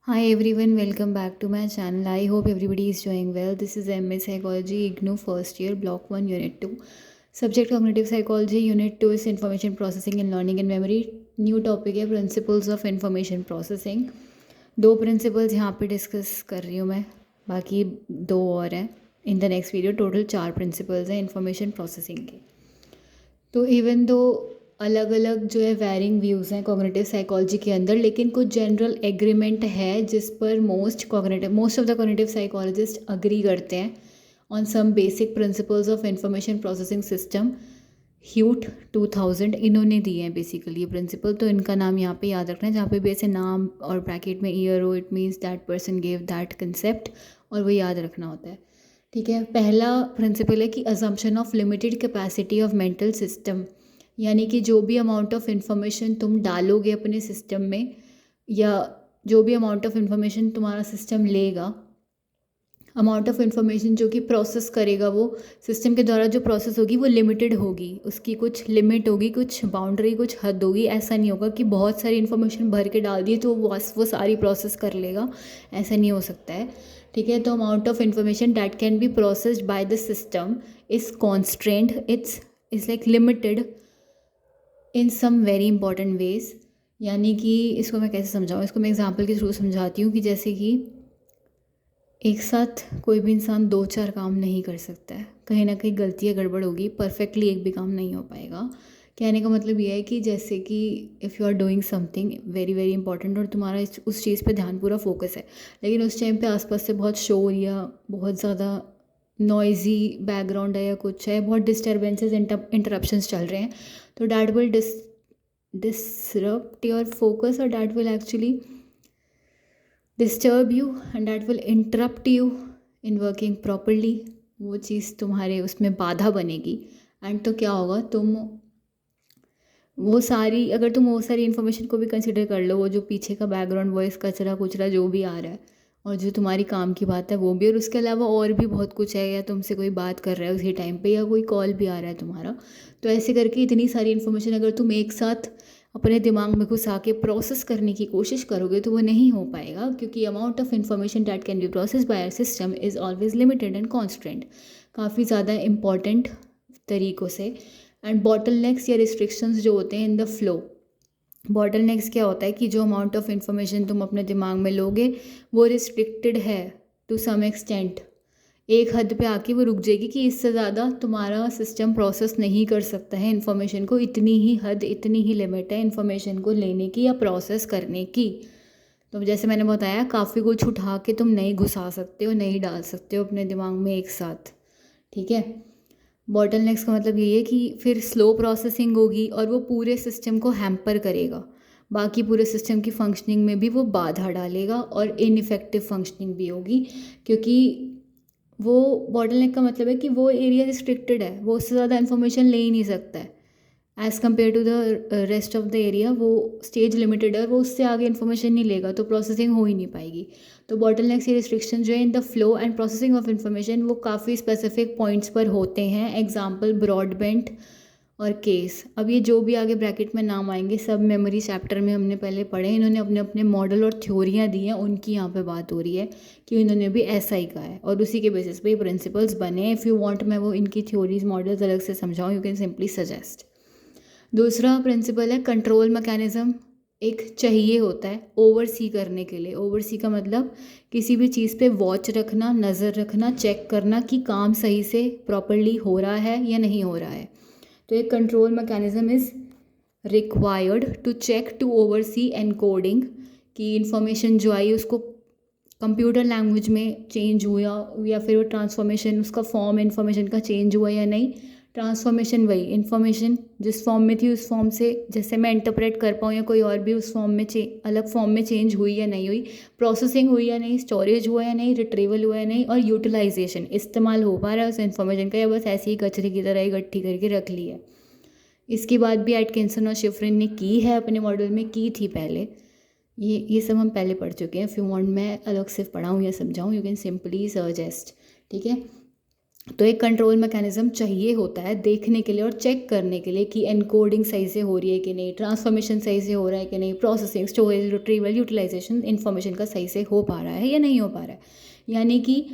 Hi everyone, welcome back to my channel. I hope everybody is doing well. This is MA Psychology IGNOU first year, Block 1, Unit 2. Subject Cognitive Psychology, Unit 2 is Information Processing and Learning and Memory. New topic है principles of information processing. दो principles यहाँ पे discuss कर रही हूँ मैं, बाकी दो और हैं in the next video. Total 4 principles हैं इंफॉर्मेशन प्रोसेसिंग के। तो इवन दो अलग अलग जो है वैरिंग व्यूज़ हैं कॉग्निटिव साइकोलॉजी के अंदर, लेकिन कुछ जनरल एग्रीमेंट है जिस पर most of the cognitive psychologist agree करते हैं on some basic principles of information processing system. Huitt 2000 इन्होंने दिए हैं बेसिकली ये प्रिंसिपल, तो इनका नाम यहाँ पे याद रखना है। जहाँ पे भी ऐसे नाम और ब्रैकेट में ईयर हो, it means that person gave that concept, और वो याद रखना होता है। ठीक है, पहला प्रिंसिपल है कि assumption of limited capacity of mental system, यानी कि जो भी अमाउंट ऑफ इंफॉर्मेशन तुम डालोगे अपने सिस्टम में, या जो भी अमाउंट ऑफ इंफॉर्मेशन तुम्हारा सिस्टम लेगा, अमाउंट ऑफ इंफॉर्मेशन जो कि प्रोसेस करेगा, वो सिस्टम के द्वारा जो प्रोसेस होगी वो लिमिटेड होगी। उसकी कुछ लिमिट होगी, कुछ बाउंड्री, कुछ हद होगी। ऐसा नहीं होगा कि बहुत सारी इन्फॉर्मेशन भर के डाल दी तो वो सारी प्रोसेस कर लेगा, ऐसा नहीं हो सकता है। ठीक है, तो amount of information that can be processed by the system is constraint, it's like limited in some very important ways. यानी कि इसको मैं कैसे समझाऊँ, इसको मैं एग्जांपल के थ्रू समझाती हूँ कि जैसे कि एक साथ कोई भी इंसान 2-4 काम नहीं कर सकता है, कहीं ना कहीं गलती या गड़बड़ होगी, परफेक्टली एक भी काम नहीं हो पाएगा। कहने का मतलब ये है कि जैसे कि if you are doing something very very important और तुम्हारा उस चीज़ पे ध्यान पूरा फोकस है, लेकिन उस टाइम पे आसपास से बहुत शोर या बहुत ज़्यादा नॉइजी बैकग्राउंड है या कुछ है, बहुत डिस्टर्बेंसेस इंटरप्शंस चल रहे हैं, तो that will disrupt your focus, or that will actually disturb you and that will interrupt you in working properly। वो चीज़ तुम्हारे उसमें बाधा बनेगी। एंड तो क्या होगा, अगर तुम वो सारी इन्फॉर्मेशन को भी कंसिडर कर लो, वो जो पीछे का बैकग्राउंड वॉइस, कचरा कुचरा जो भी आ रहा है, और जो तुम्हारी काम की बात है वो भी, और उसके अलावा और भी बहुत कुछ है, या तुमसे कोई बात कर रहा है उसी टाइम पे, या कोई कॉल भी आ रहा है तुम्हारा, तो ऐसे करके इतनी सारी इन्फॉर्मेशन अगर तुम एक साथ अपने दिमाग में घुसा के प्रोसेस करने की कोशिश करोगे तो वो नहीं हो पाएगा, क्योंकि amount of information that can be process by our system is always limited and constant, काफ़ी ज़्यादा इंपॉर्टेंट तरीक़ों से। एंड बॉटलनेक्स या रिस्ट्रिक्शंस जो होते हैं इन द फ्लो, बॉटलनेक्स क्या होता है कि जो अमाउंट ऑफ इंफॉर्मेशन तुम अपने दिमाग में लोगे वो रिस्ट्रिक्टेड है टू सम एक्सटेंट, एक हद पे आके वो रुक जाएगी कि इससे ज़्यादा तुम्हारा सिस्टम प्रोसेस नहीं कर सकता है इन्फॉर्मेशन को, इतनी ही हद, इतनी ही लिमिट है इन्फॉर्मेशन को लेने की या प्रोसेस करने की। तो जैसे मैंने बताया, काफ़ी कुछ उठा के तुम नहीं घुसा सकते हो, नहीं डाल सकते हो अपने दिमाग में एक साथ। ठीक है, बॉटलनेक्स का मतलब यही है कि फिर स्लो प्रोसेसिंग होगी और वो पूरे सिस्टम को हैम्पर करेगा, बाकी पूरे सिस्टम की फंक्शनिंग में भी वो बाधा डालेगा और इनइफेक्टिव फंक्शनिंग भी होगी, क्योंकि वो बॉटलनेक का मतलब है कि वो एरिया रिस्ट्रिक्टेड है, वो उससे ज़्यादा इन्फॉर्मेशन ले ही नहीं सकता है as compare to the rest of the area. वो स्टेज लिमिटेड है, वो उससे आगे इन्फॉर्मेशन नहीं लेगा, तो प्रोसेसिंग हो ही नहीं पाएगी। तो बॉटलनेक से रिस्ट्रिक्शन जो है in the flow and processing of information, वो काफ़ी स्पेसिफिक पॉइंट्स पर होते हैं। एग्जाम्पल ब्रॉडबैंड और केस। अब ये जो भी आगे ब्रैकेट में नाम आएंगे सब मेमोरी चैप्टर में हमने पहले पढ़े, इन्होंने अपने अपने मॉडल और थ्योरियाँ दी हैं, उनकी यहाँ पे बात हो रही है कि इन्होंने भी ऐसा ही कहा है और उसी के बेसिस पे प्रिंसिपल्स बने। इफ़ यू वांट मैं वो इनकी थ्योरीज मॉडल्स अलग से समझाऊँ, यू कैन सिंपली सजेस्ट। दूसरा प्रिंसिपल है कंट्रोल मैकेनिज्म। एक चाहिए होता है ओवरसी करने के लिए। ओवरसी का मतलब किसी भी चीज़ पे वॉच रखना, नज़र रखना, चेक करना कि काम सही से प्रॉपरली हो रहा है या नहीं हो रहा है। तो एक control mechanism is required to check to oversee encoding, कि इंफॉर्मेशन जो आई उसको कंप्यूटर लैंग्वेज में चेंज हुआ या फिर वो ट्रांसफॉर्मेशन, उसका फॉर्म इन्फॉर्मेशन का चेंज हुआ या नहीं। ट्रांसफॉर्मेशन वही इन्फॉर्मेशन जिस फॉर्म में थी उस फॉर्म से जैसे मैं इंटरप्रेट कर पाऊँ, या कोई और भी उस फॉर्म में अलग फॉर्म में चेंज हुई या नहीं हुई, प्रोसेसिंग हुई या नहीं, स्टोरेज हुआ या नहीं, रिट्रीवल हुआ या नहीं, और यूटिलाइजेशन इस्तेमाल हो पा रहा है उस इन्फॉर्मेशन का, या बस ऐसे ही कचरे की तरह इकट्ठी करके रख ली है। इसकी बात भी एटकिंसन और शिफ्रिन ने की है, अपने मॉडल में की थी पहले। ये सब हम पहले पढ़ चुके हैं। इफ़ यू वांट मैं अलग से पढ़ाऊँ या समझाऊँ, यू कैन सिंपली सजेस्ट। ठीक है, तो एक कंट्रोल मैकेनिज़्म चाहिए होता है देखने के लिए और चेक करने के लिए कि एनकोडिंग सही से हो रही है कि नहीं, ट्रांसफॉर्मेशन सही से हो रहा है कि नहीं, processing, storage, retrieval, utilisation information का सही से हो पा रहा है या नहीं हो पा रहा है। यानी कि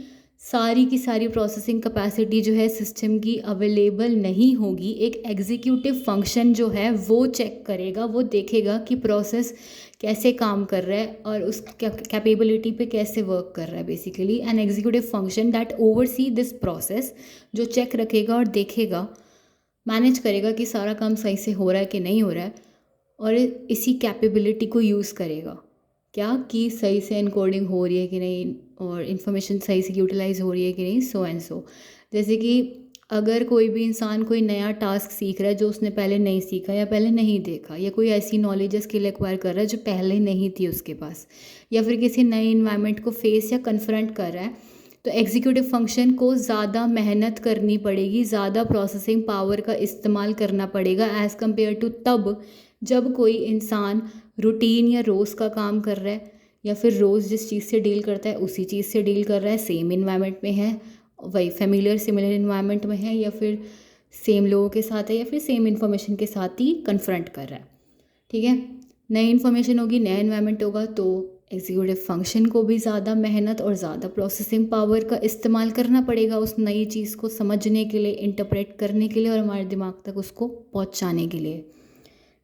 सारी की सारी प्रोसेसिंग कैपेसिटी जो है सिस्टम की अवेलेबल नहीं होगी। एक एग्जीक्यूटिव फंक्शन जो है वो चेक करेगा, वो देखेगा कि प्रोसेस कैसे काम कर रहा है और उस कैपेबिलिटी पे कैसे वर्क कर रहा है। Basically an executive function that oversee this process, जो चेक रखेगा और देखेगा, मैनेज करेगा कि सारा काम सही से हो रहा है कि नहीं हो रहा है, और इसी कैपेबिलिटी को यूज़ करेगा क्या कि सही से एनकोडिंग हो रही है कि नहीं और इन्फॉर्मेशन सही से यूटिलाइज हो रही है कि नहीं, सो एंड सो। जैसे कि अगर कोई भी इंसान कोई नया टास्क सीख रहा है जो उसने पहले नहीं सीखा या पहले नहीं देखा, या कोई ऐसी नॉलेज या स्किल एक्वायर कर रहा है जो पहले नहीं थी उसके पास, या फिर किसी नए इन्वायरमेंट को फेस या कन्फ्रंट कर रहा है, तो एग्जीक्यूटिव फंक्शन को ज़्यादा मेहनत करनी पड़ेगी, ज़्यादा प्रोसेसिंग पावर का इस्तेमाल करना पड़ेगा एज़ कम्पेयर टू तब जब कोई इंसान रूटीन या रोज़ का काम कर रहा है, या फिर रोज़ जिस चीज़ से डील करता है उसी चीज़ से डील कर रहा है, सेम इन्वायरमेंट में है, वही फेमिलियर सिमिलर इन्वायरमेंट में है, या फिर सेम लोगों के साथ है, या फिर सेम इन्फॉर्मेशन के साथ ही कन्फ्रंट कर रहा है। ठीक है, नई इन्फॉर्मेशन होगी, नया इन्वायरमेंट होगा, तो एग्जीक्यूटिव फंक्शन को भी ज़्यादा मेहनत और ज़्यादा प्रोसेसिंग पावर का इस्तेमाल करना पड़ेगा उस नई चीज़ को समझने के लिए, इंटरप्रेट करने के लिए और हमारे दिमाग तक उसको पहुंचाने के लिए।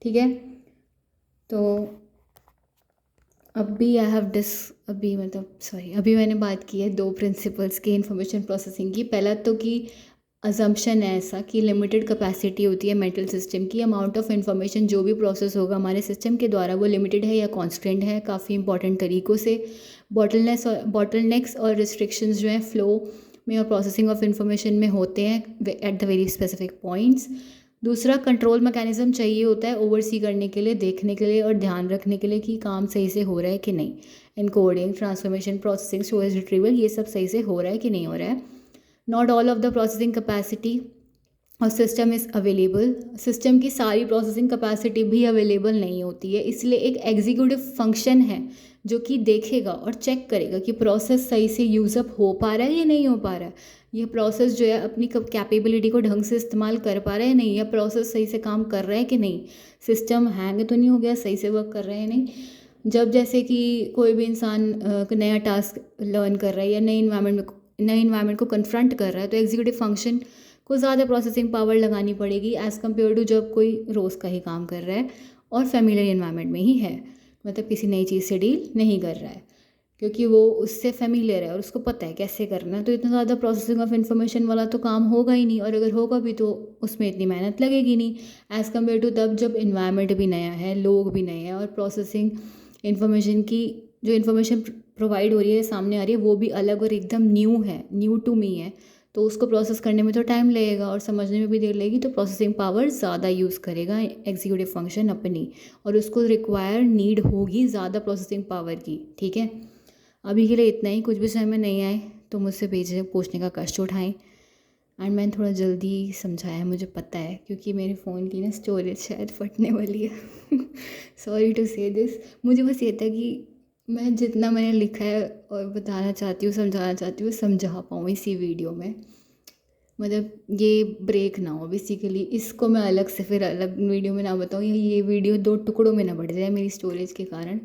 ठीक है, तो अभी मैंने बात की है दो प्रिंसिपल्स की इंफॉर्मेशन प्रोसेसिंग की। पहला तो कि अजम्पशन है ऐसा कि लिमिटेड कैपेसिटी होती है मेंटल सिस्टम की, अमाउंट ऑफ इन्फॉर्मेशन जो भी प्रोसेस होगा हमारे सिस्टम के द्वारा वो लिमिटेड है या कांस्टेंट है काफ़ी इंपॉर्टेंट तरीक़ों से। बॉटलनेक्स और रिस्ट्रिक्शंस जो हैं फ्लो में और प्रोसेसिंग ऑफ इंफॉर्मेशन में होते हैं at the very specific points. दूसरा, कंट्रोल मैकेनिज़्म चाहिए होता है ओवरसी करने के लिए, देखने के लिए और ध्यान रखने के लिए कि काम सही से हो रहा है कि नहीं, encoding, transformation, processing, storage, retrieval, ये सब सही से हो रहा है कि नहीं हो रहा है। Not all of the processing capacity और सिस्टम इज़ अवेलेबल, सिस्टम की सारी प्रोसेसिंग कैपेसिटी भी अवेलेबल नहीं होती है, इसलिए एक एग्जीक्यूटिव फंक्शन है जो कि देखेगा और चेक करेगा कि प्रोसेस सही से यूज़अप हो पा रहा है या नहीं हो पा रहा है, ये प्रोसेस जो है अपनी कैपेबिलिटी को ढंग से इस्तेमाल कर पा रहा है या नहीं, या प्रोसेस सही से काम कर रहा है कि नहीं, सिस्टम हैंग तो नहीं हो गया, सही से वर्क कर रहा है नहीं। जब जैसे कि कोई भी इंसान नया टास्क लर्न कर रहा है या नए इन्वायरमेंट को कन्फ्रंट कर रहा है, तो एग्जीक्यूटिव फंक्शन को ज़्यादा प्रोसेसिंग पावर लगानी पड़ेगी एज़ कम्पेयर टू जब कोई रोज़ का ही काम कर रहा है और फेमिलियर इन्वायरमेंट में ही है, मतलब किसी नई चीज़ से डील नहीं कर रहा है, क्योंकि वो उससे फेमिलियर है और उसको पता है कैसे करना है। तो इतना ज़्यादा प्रोसेसिंग ऑफ इन्फॉर्मेशन वाला तो काम होगा ही नहीं, और अगर होगा भी तो उसमें इतनी मेहनत लगेगी नहीं एज़ कम्पेयर टू तब जब इन्वायरमेंट भी नया है, लोग भी नए हैं, और प्रोसेसिंग इन्फॉर्मेशन की जो इन्फॉर्मेशन प्रोवाइड हो रही है, सामने आ रही है, वो भी अलग और एकदम न्यू है, न्यू टू मी है, तो उसको प्रोसेस करने में तो टाइम लगेगा और समझने में भी देर लगेगी, तो प्रोसेसिंग पावर ज़्यादा यूज़ करेगा एग्जीक्यूटिव फंक्शन अपनी, और उसको रिक्वायर नीड होगी ज़्यादा प्रोसेसिंग पावर की। ठीक है, अभी के लिए इतना ही। कुछ भी समझ में नहीं आए तो मुझसे पूछने का कष्ट उठाएं। एंड मैंने थोड़ा जल्दी समझाया, मुझे पता है, क्योंकि मेरे फ़ोन की ना स्टोरेज शायद फटने वाली है। सॉरी टू से दिस। मुझे बस ये था कि मैं जितना मैंने लिखा है और बताना चाहती हूँ, समझाना चाहती हूँ, समझा पाऊँ इसी वीडियो में, मतलब ये ब्रेक ना हो बेसिकली। इसको मैं अलग से फिर अलग वीडियो में ना बताऊँ, या ये वीडियो दो टुकड़ों में ना बढ़ जाए मेरी स्टोरेज के कारण।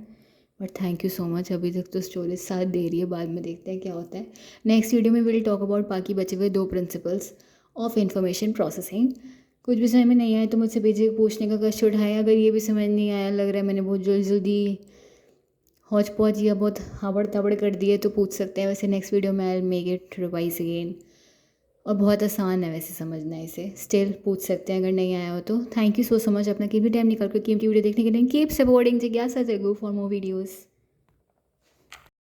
But thank you so much, अभी तक तो स्टोरेज साथ दे रही है, बाद में देखते हैं क्या होता है। नेक्स्ट वीडियो में विल टॉक अबाउट बाकी बचे हुए दो प्रिंसिपल्स ऑफ इंफॉर्मेशन प्रोसेसिंग। कुछ भी समझ में नहीं आया तो मुझसे भेजिए, पूछने का कष्ट उठाएं। अगर ये भी समझ नहीं आया, लग रहा है मैंने बहुत जल्दी हौच पौच या बहुत हाबड़ ताबड़ कर दिए, तो पूछ सकते हैं। वैसे नेक्स्ट वीडियो में I make it revise again, और बहुत आसान है वैसे समझना इसे, स्टिल पूछ सकते हैं अगर नहीं आया हो तो। थैंक यू सो मच अपना कीमती टाइम निकाल कर कीमती वीडियो देखने के लिए। कीप सपोर्टिंग जिज्ञासा जगू फॉर मोर वीडियोज़।